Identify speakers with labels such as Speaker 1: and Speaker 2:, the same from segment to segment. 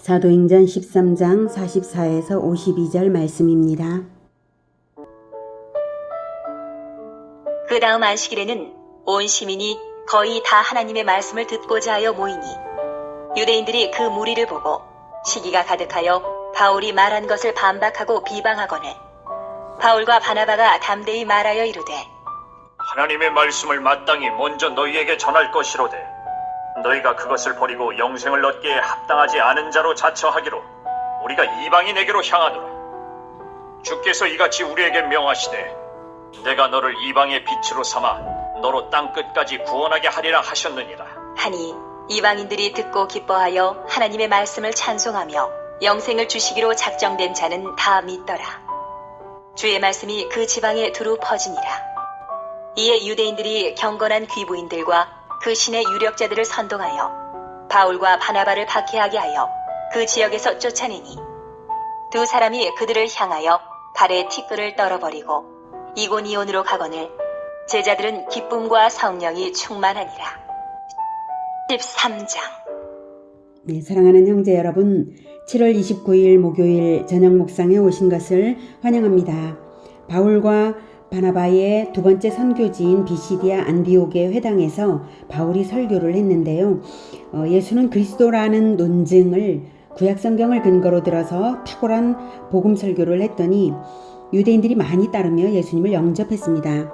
Speaker 1: 사도행전 13장 44에서 52절 말씀입니다.
Speaker 2: 그 다음 안식일에는 온 시민이 거의 다 하나님의 말씀을 듣고자 하여 모이니 유대인들이 그 무리를 보고 시기가 가득하여 바울이 말한 것을 반박하고 비방하거늘 바울과 바나바가 담대히 말하여 이르되
Speaker 3: 하나님의 말씀을 마땅히 먼저 너희에게 전할 것이로되 너희가 그것을 버리고 영생을 얻기에 합당하지 않은 자로 자처하기로 우리가 이방인에게로 향하노라. 주께서 이같이 우리에게 명하시되 내가 너를 이방의 빛으로 삼아 너로 땅끝까지 구원하게 하리라 하셨느니라.
Speaker 2: 하니 이방인들이 듣고 기뻐하여 하나님의 말씀을 찬송하며 영생을 주시기로 작정된 자는 다 믿더라. 주의 말씀이 그 지방에 두루 퍼지니라. 이에 유대인들이 경건한 귀부인들과 그 신의 유력자들을 선동하여 바울과 바나바를 박해하게 하여 그 지역에서 쫓아내니 두 사람이 그들을 향하여 발에 티끌을 떨어버리고 이고니온으로 가거늘 제자들은 기쁨과 성령이 충만하니라. 13장.
Speaker 1: 네, 사랑하는 형제 여러분, 7월 29일 목요일 저녁 묵상에 오신 것을 환영합니다. 바울과 바나바의 두 번째 선교지인 비시디아 안디옥의 회당에서 바울이 설교를 했는데요. 예수는 그리스도라는 논증을 구약성경을 근거로 들어서 탁월한 복음 설교를 했더니 유대인들이 많이 따르며 예수님을 영접했습니다.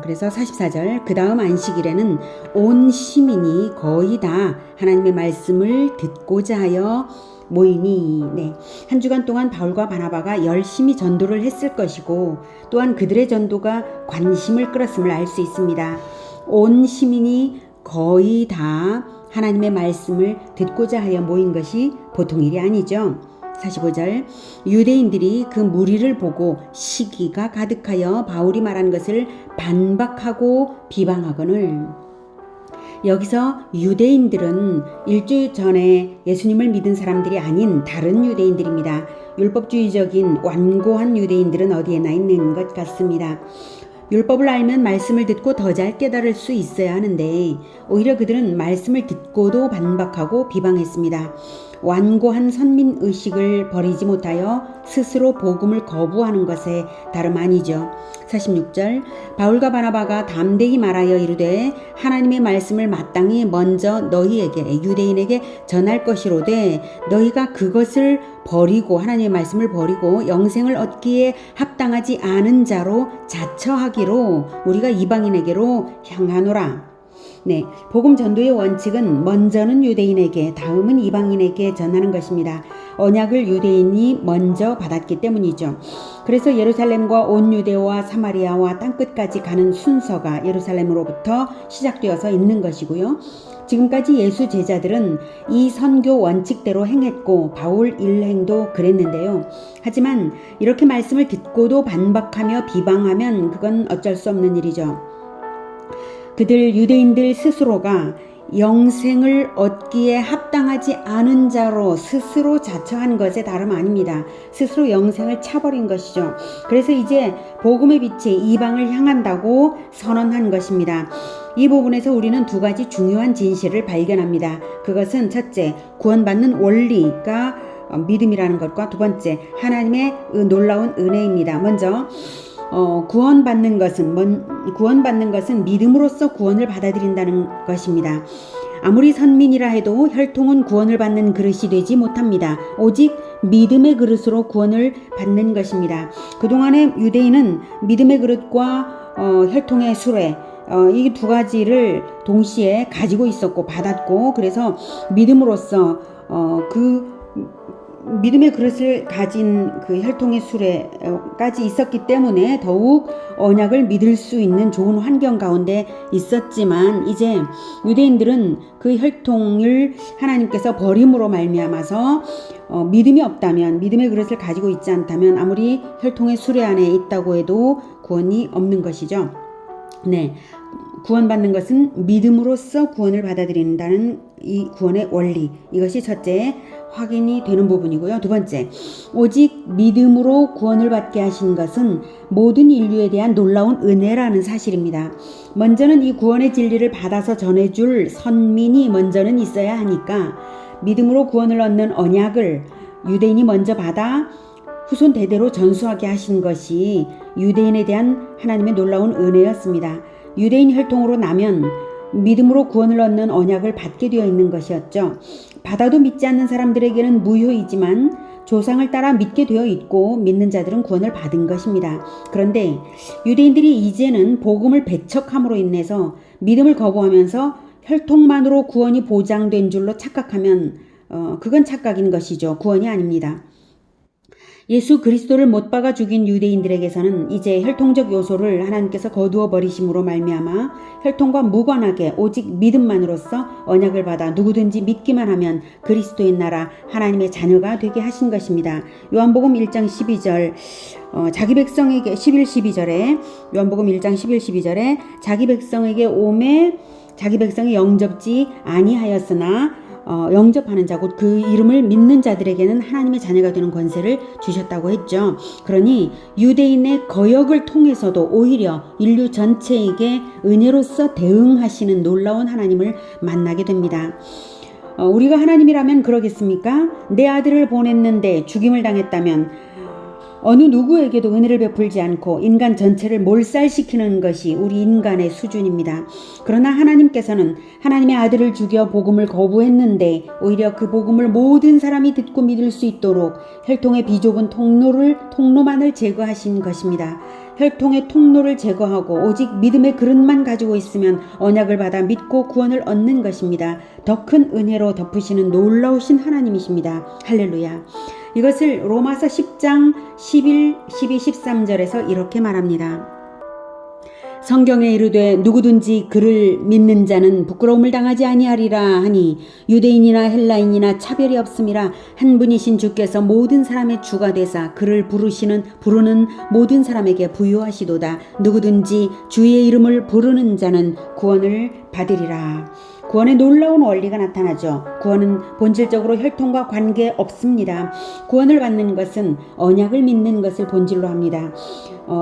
Speaker 1: 그래서 44절 그 다음 안식일에는 온 시민이 거의 다 하나님의 말씀을 듣고자 하여 모이니 한 주간 동안 바울과 바나바가 열심히 전도를 했을 것이고 또한 그들의 전도가 관심을 끌었음을 알 수 있습니다. 온 시민이 거의 다 하나님의 말씀을 듣고자 하여 모인 것이 보통 일이 아니죠. 45절 유대인들이 그 무리를 보고 시기가 가득하여 바울이 말한 것을 반박하고 비방하거늘 여기서 유대인들은 일주 전에 예수님을 믿은 사람들이 아닌 다른 유대인들입니다. 율법주의적인 완고한 유대인들은 어디에나 있는 것 같습니다. 율법을 알면 말씀을 듣고 더 잘 깨달을 수 있어야 하는데 오히려 그들은 말씀을 듣고도 반박하고 비방했습니다. 완고한 선민의식을 버리지 못하여 스스로 복음을 거부하는 것에 다름 아니죠. 46절 바울과 바나바가 담대히 말하여 이르되 하나님의 말씀을 마땅히 먼저 너희에게 유대인에게 전할 것이로되 너희가 그것을 버리고 하나님의 말씀을 버리고 영생을 얻기에 합당하지 않은 자로 자처하기로 우리가 이방인에게로 향하노라. 복음 전도의 원칙은 먼저는 유대인에게 다음은 이방인에게 전하는 것입니다. 언약을 유대인이 먼저 받았기 때문이죠. 그래서 예루살렘과 온 유대와 사마리아와 땅끝까지 가는 순서가 예루살렘으로부터 시작되어서 있는 것이고요. 지금까지 예수 제자들은 이 선교 원칙대로 행했고 바울 일행도 그랬는데요. 하지만 이렇게 말씀을 듣고도 반박하며 비방하면 그건 어쩔 수 없는 일이죠. 그들 유대인들 스스로가 영생을 얻기에 합당하지 않은 자로 스스로 자처한 것에 다름 아닙니다. 스스로 영생을 차버린 것이죠. 그래서 이제 복음의 빛이 이방을 향한다고 선언한 것입니다. 이 부분에서 우리는 두 가지 중요한 진실을 발견합니다. 그것은 첫째, 구원받는 원리가 믿음이라는 것과 두 번째, 하나님의 놀라운 은혜입니다. 먼저 구원받는 것은 믿음으로써 구원을 받아들인다는 것입니다. 아무리 선민이라 해도 혈통은 구원을 받는 그릇이 되지 못합니다. 오직 믿음의 그릇으로 구원을 받는 것입니다. 그동안의 유대인은 믿음의 그릇과 혈통의 수레 이 두 가지를 동시에 가지고 있었고 받았고 그래서 믿음으로써 그 믿음의 그릇을 가진 그 혈통의 수레까지 있었기 때문에 더욱 언약을 믿을 수 있는 좋은 환경 가운데 있었지만 이제 유대인들은 그 혈통을 하나님께서 버림으로 말미암아서 믿음이 없다면 믿음의 그릇을 가지고 있지 않다면 아무리 혈통의 수레 안에 있다고 해도 구원이 없는 것이죠. 구원받는 것은 믿음으로써 구원을 받아들인다는 이 구원의 원리, 이것이 첫째 확인이 되는 부분이고요. 두 번째, 오직 믿음으로 구원을 받게 하신 것은 모든 인류에 대한 놀라운 은혜라는 사실입니다. 먼저는 이 구원의 진리를 받아서 전해줄 선민이 먼저는 있어야 하니까 믿음으로 구원을 얻는 언약을 유대인이 먼저 받아 후손 대대로 전수하게 하신 것이 유대인에 대한 하나님의 놀라운 은혜였습니다. 유대인 혈통으로 나면 믿음으로 구원을 얻는 언약을 받게 되어 있는 것이었죠. 받아도 믿지 않는 사람들에게는 무효이지만 조상을 따라 믿게 되어 있고 믿는 자들은 구원을 받은 것입니다. 그런데 유대인들이 이제는 복음을 배척함으로 인해서 믿음을 거부하면서 혈통만으로 구원이 보장된 줄로 착각하면 그건 착각인 것이죠. 구원이 아닙니다. 예수 그리스도를 못 박아 죽인 유대인들에게서는 이제 혈통적 요소를 하나님께서 거두어 버리심으로 말미암아 혈통과 무관하게 오직 믿음만으로써 언약을 받아 누구든지 믿기만 하면 그리스도의 나라 하나님의 자녀가 되게 하신 것입니다. 요한복음 1장 12절 자기 백성에게 11, 12절에 요한복음 1장 11, 12절에 자기 백성에게 오매 자기 백성이 영접지 아니하였으나 영접하는 자 곧 그 이름을 믿는 자들에게는 하나님의 자녀가 되는 권세를 주셨다고 했죠. 그러니 유대인의 거역을 통해서도 오히려 인류 전체에게 은혜로서 대응하시는 놀라운 하나님을 만나게 됩니다. 우리가 하나님이라면 그러겠습니까? 내 아들을 보냈는데 죽임을 당했다면 어느 누구에게도 은혜를 베풀지 않고 인간 전체를 몰살시키는 것이 우리 인간의 수준입니다. 그러나 하나님께서는 하나님의 아들을 죽여 복음을 거부했는데 오히려 그 복음을 모든 사람이 듣고 믿을 수 있도록 혈통의 비좁은 통로만을 제거하신 것입니다. 혈통의 통로를 제거하고 오직 믿음의 그릇만 가지고 있으면 언약을 받아 믿고 구원을 얻는 것입니다. 더 큰 은혜로 덮으시는 놀라우신 하나님이십니다. 할렐루야. 이것을 로마서 10장 11, 12, 13절에서 이렇게 말합니다. 성경에 이르되 누구든지 그를 믿는 자는 부끄러움을 당하지 아니하리라 하니 유대인이나 헬라인이나 차별이 없음이라 한 분이신 주께서 모든 사람의 주가 되사 그를 부르는 모든 사람에게 부유하시도다. 누구든지 주의 이름을 부르는 자는 구원을 받으리라. 구원의 놀라운 원리가 나타나죠. 구원은 본질적으로 혈통과 관계 없습니다. 구원을 받는 것은 언약을 믿는 것을 본질로 합니다.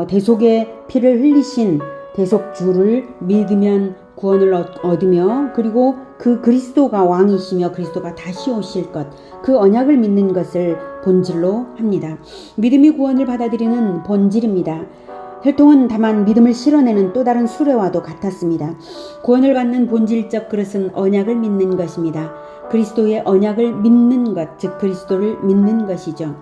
Speaker 1: 대속의 피를 흘리신 대속주를 믿으면 구원을 얻으며 그리고 그 그리스도가 왕이시며 그리스도가 다시 오실 것, 그 언약을 믿는 것을 본질로 합니다. 믿음이 구원을 받아들이는 본질입니다. 혈통은 다만 믿음을 실어내는 또 다른 수레와도 같았습니다. 구원을 받는 본질적 그릇은 언약을 믿는 것입니다. 그리스도의 언약을 믿는 것, 즉 그리스도를 믿는 것이죠.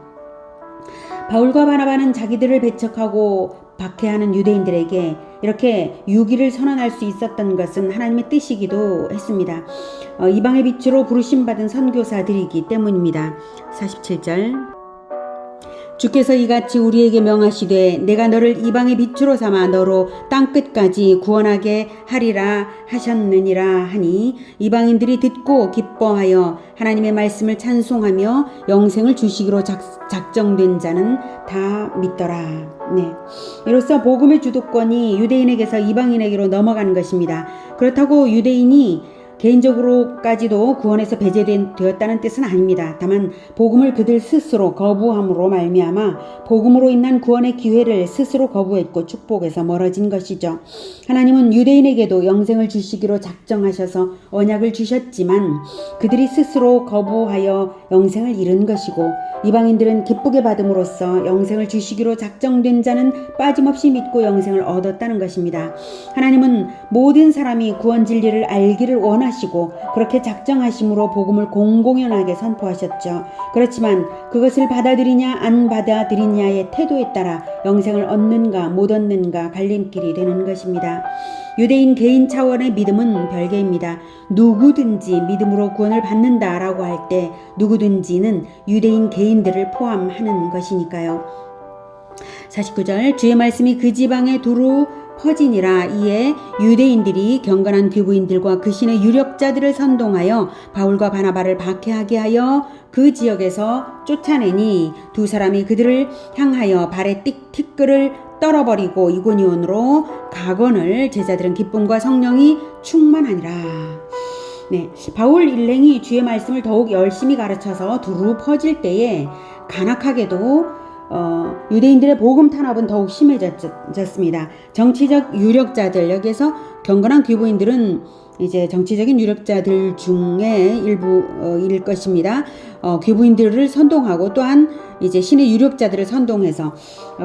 Speaker 1: 바울과 바나바는 자기들을 배척하고 박해하는 유대인들에게 이렇게 유기를 선언할 수 있었던 것은 하나님의 뜻이기도 했습니다. 이방의 빛으로 부르심받은 선교사들이기 때문입니다. 47절 주께서 이같이 우리에게 명하시되 내가 너를 이방의 빛으로 삼아 너로 땅끝까지 구원하게 하리라 하셨느니라 하니 이방인들이 듣고 기뻐하여 하나님의 말씀을 찬송하며 영생을 주시기로 작정된 자는 다 믿더라. 네. 이로써 복음의 주도권이 유대인에게서 이방인에게로 넘어간 것입니다. 그렇다고 유대인이 개인적으로까지도 구원에서 배제되었다는 뜻은 아닙니다. 다만 복음을 그들 스스로 거부함으로 말미암아 복음으로 인한 구원의 기회를 스스로 거부했고 축복에서 멀어진 것이죠. 하나님은 유대인에게도 영생을 주시기로 작정하셔서 언약을 주셨지만 그들이 스스로 거부하여 영생을 잃은 것이고 이방인들은 기쁘게 받음으로써 영생을 주시기로 작정된 자는 빠짐없이 믿고 영생을 얻었다는 것입니다. 하나님은 모든 사람이 구원 진리를 알기를 원하시고 그렇게 작정하심으로 복음을 공공연하게 선포하셨죠. 그렇지만 그것을 받아들이냐 안 받아들이냐의 태도에 따라 영생을 얻는가 못 얻는가 갈림길이 되는 것입니다. 유대인 개인 차원의 믿음은 별개입니다. 누구든지 믿음으로 구원을 받는다라고 할 때 누구든지는 유대인 개인들을 포함하는 것이니까요. 49절 주의 말씀이 그 지방에 두루 퍼지니라. 이에 유대인들이 경건한 귀부인들과 그 신의 유력자들을 선동하여 바울과 바나바를 박해하게 하여 그 지역에서 쫓아내니 두 사람이 그들을 향하여 발에 티끌을 떨어버리고 이고니온으로 가거늘 제자들은 기쁨과 성령이 충만하니라. 네, 바울 일행이 주의 말씀을 더욱 열심히 가르쳐서 두루 퍼질 때에 간악하게도 유대인들의 복음 탄압은 더욱 심해졌습니다. 정치적 유력자들, 여기에서 경건한 귀부인들은 이제 정치적인 유력자들 중에 일부일 것입니다. 귀부인들을 선동하고 또한 이제 신의 유력자들을 선동해서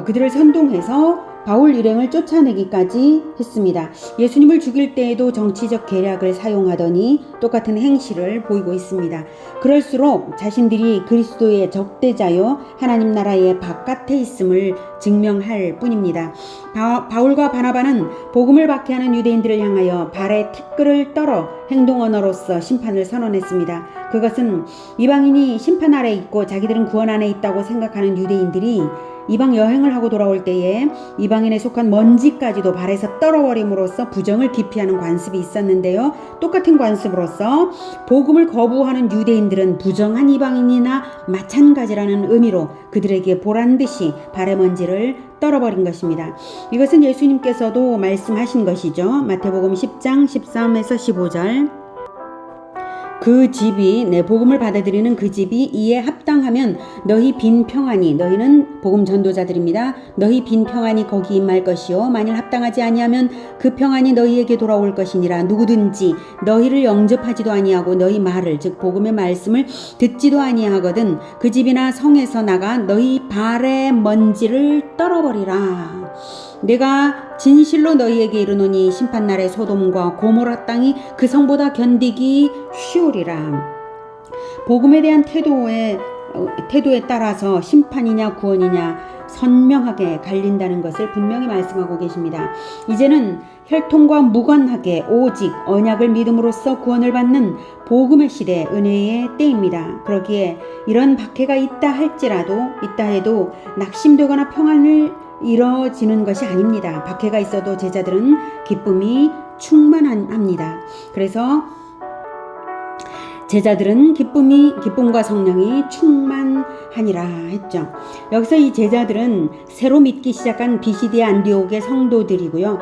Speaker 1: 그들을 선동해서 바울 일행을 쫓아내기까지 했습니다. 예수님을 죽일 때에도 정치적 계략을 사용하더니 똑같은 행실을 보이고 있습니다. 그럴수록 자신들이 그리스도의 적대자요 하나님 나라의 바깥에 있음을 증명할 뿐입니다. 바울과 바나바는 복음을 박해하는 유대인들을 향하여 발에 티끌을 떨어 행동 언어로서 심판을 선언했습니다. 그것은 이방인이 심판 아래 있고 자기들은 구원 안에 있다고 생각하는 유대인들이 이방 여행을 하고 돌아올 때에 이방인에 속한 먼지까지도 발에서 떨어버림으로써 부정을 기피하는 관습이 있었는데요. 똑같은 관습으로서 복음을 거부하는 유대인들은 부정한 이방인이나 마찬가지라는 의미로 그들에게 보란듯이 발의 먼지를 떨어버린 것입니다. 이것은 예수님께서도 말씀하신 것이죠. 마태복음 10장 13에서 15절. 그 집이 내 복음을 받아들이는 그 집이 이에 합당하면 너희 빈 평안이, 너희는 복음 전도자들입니다. 너희 빈 평안이 거기 임할 것이요 만일 합당하지 아니하면 그 평안이 너희에게 돌아올 것이니라. 누구든지 너희를 영접하지도 아니하고 너희 말을 즉 복음의 말씀을 듣지도 아니하거든 그 집이나 성에서 나가 너희 발의 먼지를 떨어버리라. 내가 진실로 너희에게 이르노니 심판날에 소돔과 고모라 땅이 그 성보다 견디기 쉬우리라. 복음에 대한 태도에 따라서 심판이냐 구원이냐 선명하게 갈린다는 것을 분명히 말씀하고 계십니다. 이제는 혈통과 무관하게 오직 언약을 믿음으로써 구원을 받는 복음의 시대, 은혜의 때입니다. 그러기에 이런 박해가 있다 해도 낙심되거나 평안을 이뤄지는 것이 아닙니다. 박해가 있어도 제자들은 기쁨이 충만합니다. 그래서 제자들은 기쁨과 성령이 충만하니라 했죠. 여기서 이 제자들은 새로 믿기 시작한 비시디아 안디옥의 성도들이고요.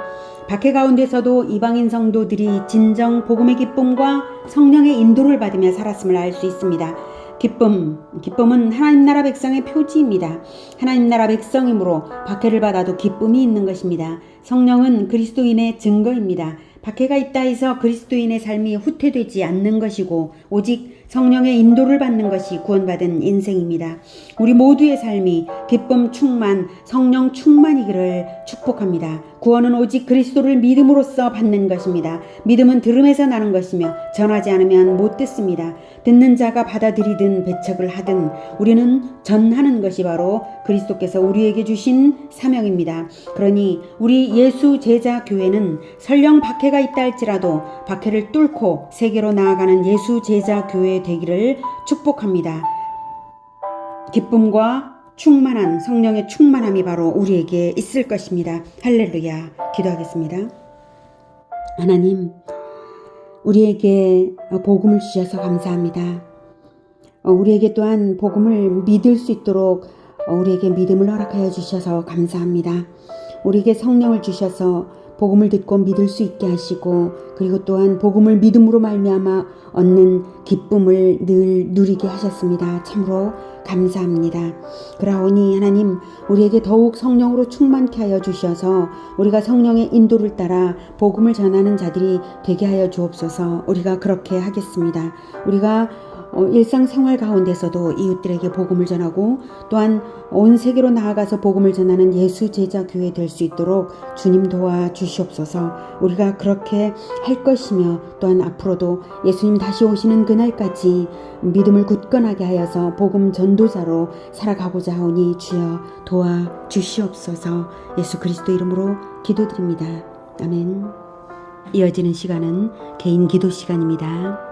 Speaker 1: 박해 가운데서도 이방인 성도들이 진정 복음의 기쁨과 성령의 인도를 받으며 살았음을 알 수 있습니다. 기쁨은 하나님 나라 백성의 표지입니다. 하나님 나라 백성이므로 박해를 받아도 기쁨이 있는 것입니다. 성령은 그리스도인의 증거입니다. 박해가 있다 해서 그리스도인의 삶이 후퇴되지 않는 것이고 오직 성령의 인도를 받는 것이 구원받은 인생입니다. 우리 모두의 삶이 기쁨 충만, 성령 충만이기를 축복합니다. 구원은 오직 그리스도를 믿음으로써 받는 것입니다. 믿음은 들음에서 나는 것이며 전하지 않으면 못 듣습니다. 듣는 자가 받아들이든 배척을 하든 우리는 전하는 것이 바로 그리스도께서 우리에게 주신 사명입니다. 그러니 우리 예수 제자 교회는 설령 박해가 있다 할지라도 박해를 뚫고 세계로 나아가는 예수 제자 교회 되기를 축복합니다. 기쁨과 충만한 성령의 충만함이 바로 우리에게 있을 것입니다. 할렐루야. 기도하겠습니다. 하나님, 우리에게 복음을 주셔서 감사합니다. 우리에게 또한 복음을 믿을 수 있도록 우리에게 믿음을 허락하여 주셔서 감사합니다. 우리에게 성령을 주셔서 복음을 듣고 믿을 수 있게 하시고 그리고 또한 복음을 믿음으로 말미암아 얻는 기쁨을 늘 누리게 하셨습니다. 참으로 감사합니다. 그러하오니 하나님 우리에게 더욱 성령으로 충만케 하여 주셔서 우리가 성령의 인도를 따라 복음을 전하는 자들이 되게 하여 주옵소서. 우리가 그렇게 하겠습니다. 우리가 일상생활 가운데서도 이웃들에게 복음을 전하고 또한 온 세계로 나아가서 복음을 전하는 예수 제자 교회 될 수 있도록 주님 도와 주시옵소서. 우리가 그렇게 할 것이며 또한 앞으로도 예수님 다시 오시는 그날까지 믿음을 굳건하게 하여서 복음 전도자로 살아가고자 하오니 주여 도와 주시옵소서. 예수 그리스도 이름으로 기도드립니다. 아멘. 이어지는 시간은 개인 기도 시간입니다.